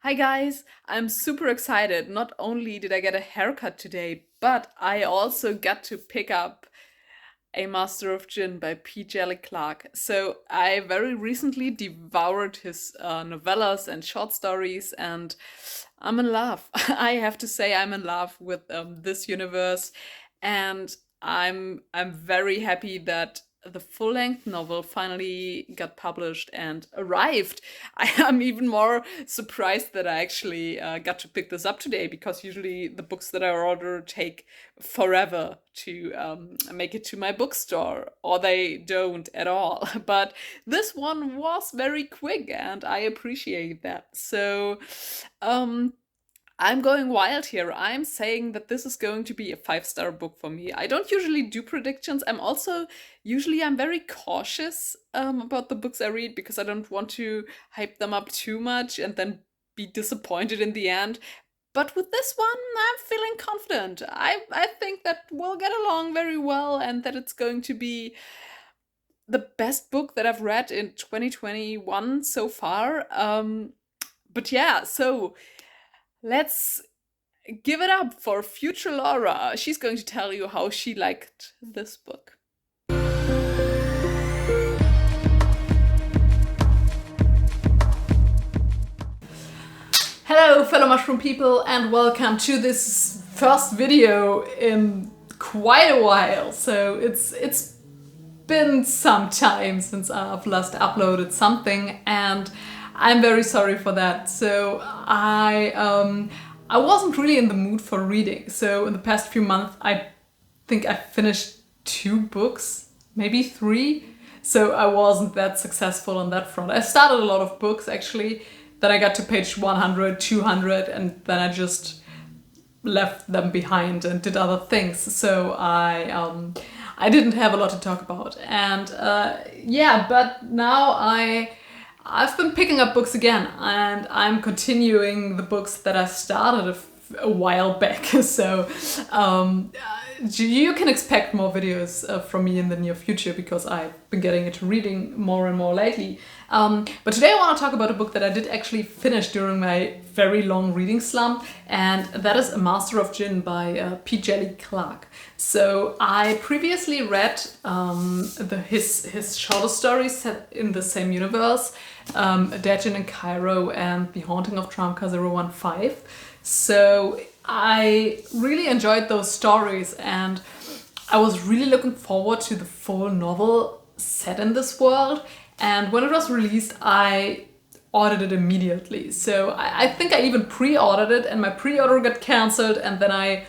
Hi guys, I'm super excited. Not only did I get a haircut today, but I also got to pick up A Master of Djinn by P. Djeli Clark. So I very recently devoured his novellas and short stories, and I'm in love. I have to say I'm in love with this universe, and I'm very happy that the full-length novel finally got published and arrived. I am even more surprised that I actually got to pick this up today because usually the books that I order take forever to make it to my bookstore, or they don't at all. But this one was very quick, and I appreciate that. So, um, I'm going wild here. I'm saying that this is going to be a five-star book for me. I don't usually do predictions. I'm very cautious about the books I read because I don't want to hype them up too much and then be disappointed in the end. But with this one, I'm feeling confident. I think that we'll get along very well and that it's going to be the best book that I've read in 2021 so far. But yeah, so let's give it up for future Laura. She's going to tell you how she liked this book. Hello, fellow mushroom people, and welcome to this first video in quite a while. So it's been some time since I've last uploaded something, and I'm very sorry for that. So I wasn't really in the mood for reading. So in the past few months, I think I finished 2 books, maybe 3. So I wasn't that successful on that front. I started a lot of books actually. Then I got to page 100, 200, and then I just left them behind and did other things. So I didn't have a lot to talk about. And yeah, but now I've been picking up books again, and I'm continuing the books that I started a while back. So you can expect more videos from me in the near future because I've been getting into reading more and more lately. But today I want to talk about a book that I did actually finish during my very long reading slump, and that is A Master of Djinn by P. Djeli Clark. So I previously read his shorter stories set in the same universe, Djinn in Cairo and The Haunting of Tramcar 015. So I really enjoyed those stories, and I was really looking forward to the full novel set in this world. And when it was released, I ordered it immediately. So I think I even pre-ordered it, and my pre-order got cancelled, and then I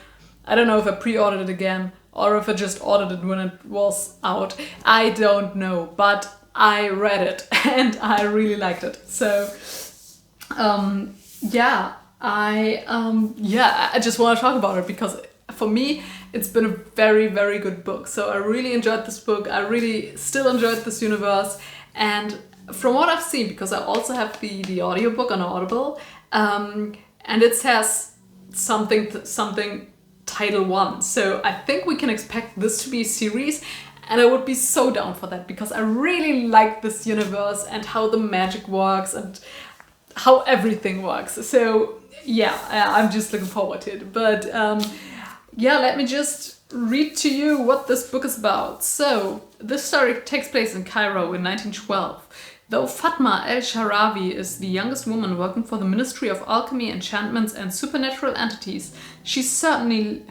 don't know if I pre-ordered it again or if I just ordered it when it was out. I don't know, but I read it and I really liked it. So yeah, I just want to talk about it because for me it's been a very, very good book. So I really enjoyed this book. I really still enjoyed this universe. And from what I've seen, because I also have the audiobook on Audible, and it says something title 1. So I think we can expect this to be a series, and I would be so down for that because I really like this universe and how the magic works and how everything works. So yeah, I'm just looking forward to it. But yeah, let me just read to you what this book is about. So this story takes place in Cairo in 1912. Though Fatma el-Sharawi is the youngest woman working for the Ministry of Alchemy, Enchantments and Supernatural Entities, she's certainly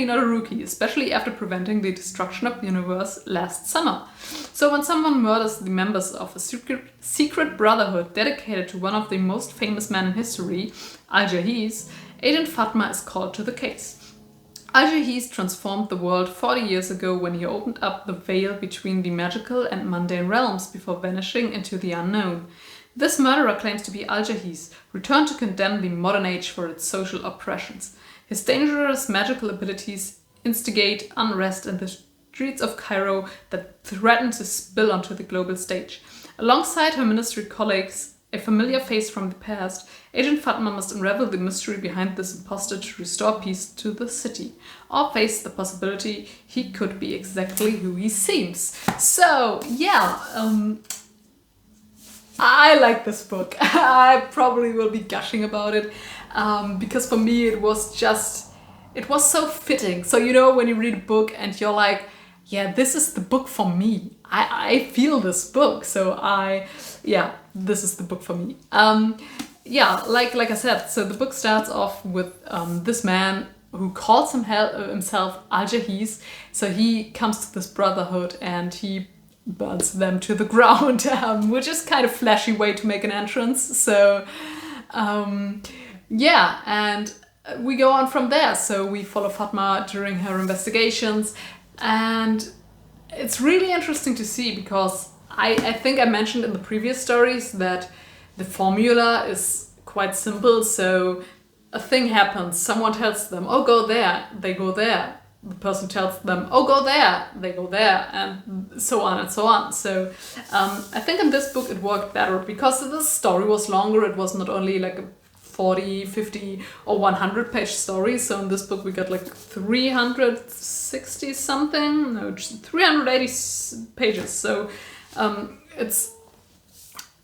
not a rookie, especially after preventing the destruction of the universe last summer. So when someone murders the members of a secret brotherhood dedicated to one of the most famous men in history, Al-Jahiz, Agent Fatma is called to the case. Al-Jahiz transformed the world 40 years ago when he opened up the veil between the magical and mundane realms before vanishing into the unknown. This murderer claims to be Al-Jahiz, returned to condemn the modern age for its social oppressions. His dangerous magical abilities instigate unrest in the streets of Cairo that threaten to spill onto the global stage. Alongside her ministry colleagues, a familiar face from the past, Agent Fatma must unravel the mystery behind this impostor to restore peace to the city, or face the possibility he could be exactly who he seems. So, yeah, I like this book. I probably will be gushing about it because for me it was so fitting. So you know when you read a book and you're like, yeah, this is the book for me. I feel this book. So this is the book for me. Like I said, so the book starts off with this man who calls himself Al-Jahiz. So he comes to this brotherhood and he burns them to the ground, which is kind of flashy way to make an entrance. So and we go on from there. So we follow Fatma during her investigations, and it's really interesting to see because I think I mentioned in the previous stories that the formula is quite simple. So a thing happens, someone tells them, oh, go there, they go there. The person tells them, oh, go there, they go there, and so on and so on. So I think in this book it worked better because the story was longer. It was not only like a 40, 50 or 100 page story. So in this book we got like 360 something, no, just 380 pages. So it's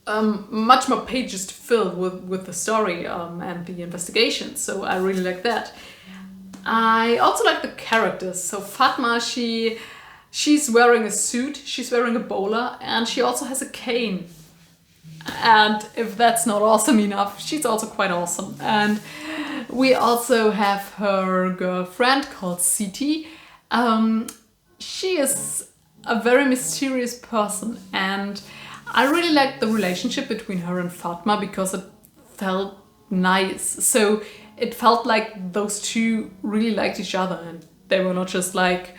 much more pages to fill with the story and the investigation. So I really like that. I also like the characters. So Fatma, she's wearing a suit, she's wearing a bowler, and she also has a cane. And if that's not awesome enough, she's also quite awesome. And we also have her girlfriend called Siti. She is a very mysterious person, and I really liked the relationship between her and Fatma because it felt nice. So it felt like those two really liked each other, and they were not just like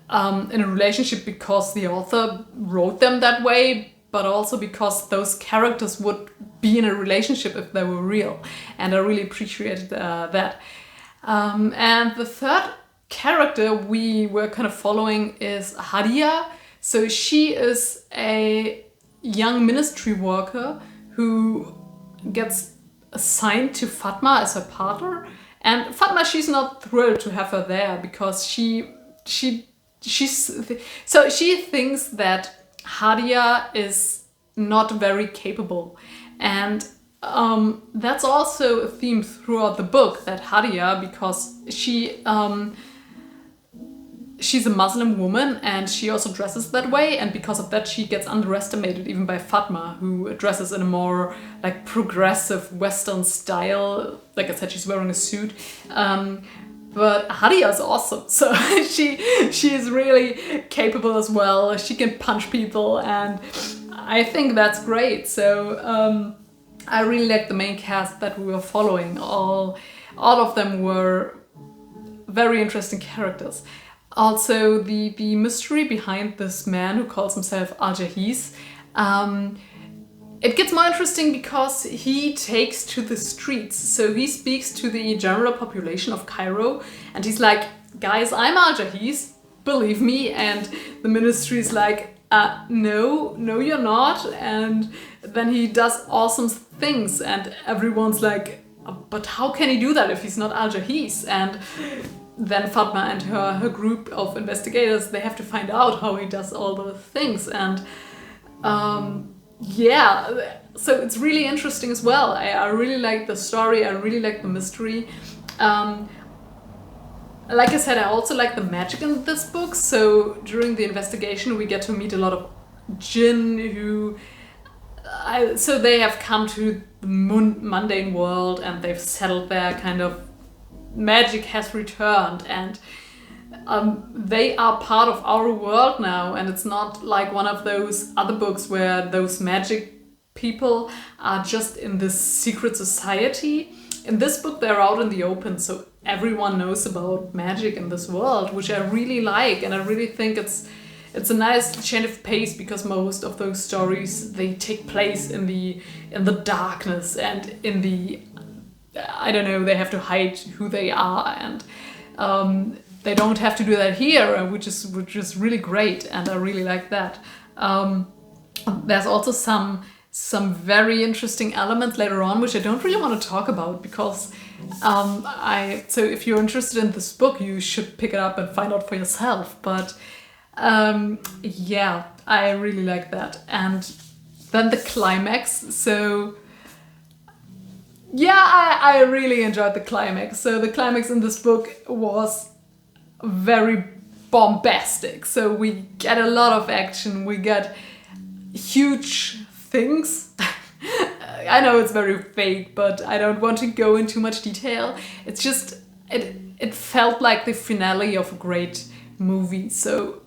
in a relationship because the author wrote them that way, but also because those characters would be in a relationship if they were real. And I really appreciated that. And the third character we were kind of following is Hadia. So she is a young ministry worker who gets assigned to Fatma as her partner, and Fatma, she's not thrilled to have her there because she thinks that Hadia is not very capable, and that's also a theme throughout the book, that Hadia, because she's a Muslim woman and she also dresses that way, and because of that she gets underestimated even by Fatma, who dresses in a more like progressive Western style. Like I said, she's wearing a suit. But Hadia is awesome. So she is really capable as well. She can punch people, and I think that's great. So I really like the main cast that we were following. All of them were very interesting characters. Also, the mystery behind this man who calls himself Al-Jahiz, it gets more interesting because he takes to the streets. So he speaks to the general population of Cairo, and he's like, guys, I'm Al-Jahiz, believe me. And the ministry is like, no, you're not. And then he does awesome things, and everyone's like, but how can he do that if he's not Al-Jahiz? And then Fatma and her group of investigators, they have to find out how he does all those things. And so it's really interesting as well. I really like the story, I really like the mystery. Like I said, I also like the magic in this book. So during the investigation we get to meet a lot of Djinn so they have come to the mundane world and they've settled there, kind of magic has returned, and they are part of our world now. And it's not like one of those other books where those magic people are just in this secret society. In this book they're out in the open, so everyone knows about magic in this world, which I really like. And I really think it's a nice change of pace, because most of those stories, they take place in the darkness and in the, I don't know, they have to hide who they are, and they don't have to do that here, which is really great, and I really like that. There's also some very interesting elements later on, which I don't really want to talk about, because so if you're interested in this book, you should pick it up and find out for yourself. But I really like that. And then the climax. So yeah, I really enjoyed the climax. So the climax in this book was very bombastic. So we get a lot of action, we get huge things. I know it's very fake, but I don't want to go into much detail. It's just, it felt like the finale of a great movie. So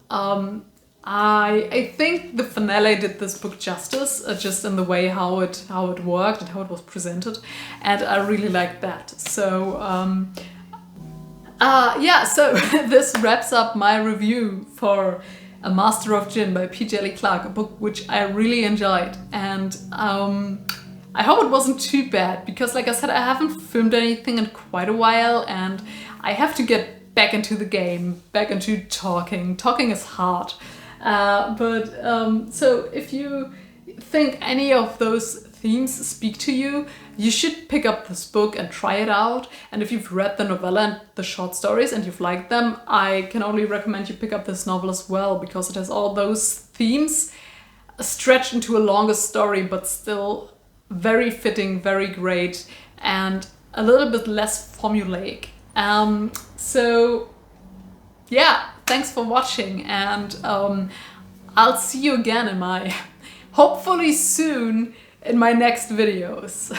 I think the finale did this book justice, just in the way how it worked and how it was presented, and I really liked that. So yeah, so this wraps up my review for A Master of Djinn by P. Djeli Clark, a book which I really enjoyed, and I hope it wasn't too bad, because like I said, I haven't filmed anything in quite a while and I have to get back into the game, back into talking. Talking is hard. So if you think any of those themes speak to you, you should pick up this book and try it out. And if you've read the novella and the short stories and you've liked them, I can only recommend you pick up this novel as well, because it has all those themes stretched into a longer story, but still very fitting, very great, and a little bit less formulaic. So yeah, thanks for watching, and I'll see you again in my, hopefully soon, in my next videos.